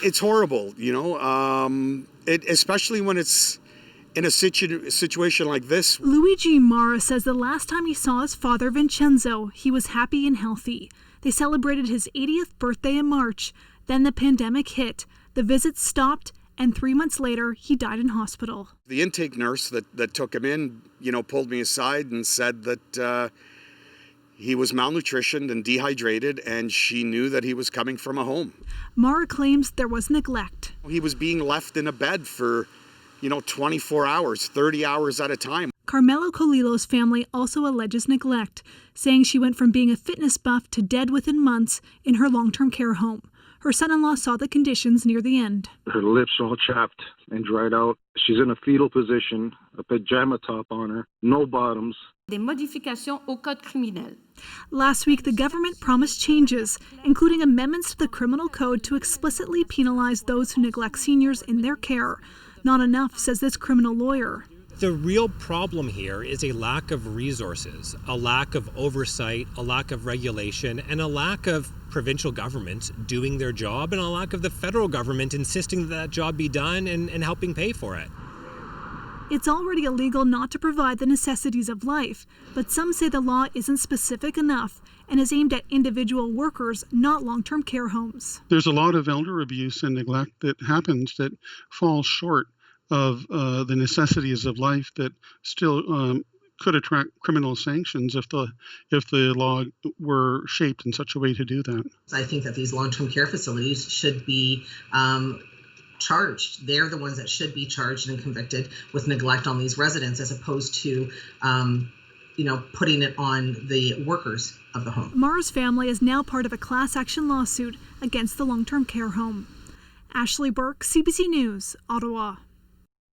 It's horrible, especially when it's in a situation like this. Luigi Mara says the last time he saw his father, Vincenzo, he was happy and healthy. They celebrated his 80th birthday in March. Then the pandemic hit. The visits stopped, and 3 months later, he died in hospital. The intake nurse that took him in, pulled me aside and said that he was malnutritioned and dehydrated, and she knew that he was coming from a home. Mara claims there was neglect. He was being left in a bed for, 24 hours, 30 hours at a time. Carmelo Colilo's family also alleges neglect, saying she went from being a fitness buff to dead within months in her long-term care home. Her son-in-law saw the conditions near the end. Her lips all chapped and dried out. She's in a fetal position, a pajama top on her, no bottoms. Des modifications au code criminel. Last week, the government promised changes, including amendments to the criminal code to explicitly penalize those who neglect seniors in their care. Not enough, says this criminal lawyer. The real problem here is a lack of resources, a lack of oversight, a lack of regulation, and a lack of provincial governments doing their job, and a lack of the federal government insisting that job be done and helping pay for it. It's already illegal not to provide the necessities of life, but some say the law isn't specific enough and is aimed at individual workers, not long-term care homes. There's a lot of elder abuse and neglect that happens that falls short of the necessities of life that still could attract criminal sanctions if the law were shaped in such a way to do that. I think that these long-term care facilities should be charged. They're the ones that should be charged and convicted with neglect on these residents, as opposed to putting it on the workers of the home. Mara's family is now part of a class action lawsuit against the long-term care home. Ashley Burke, CBC News, Ottawa.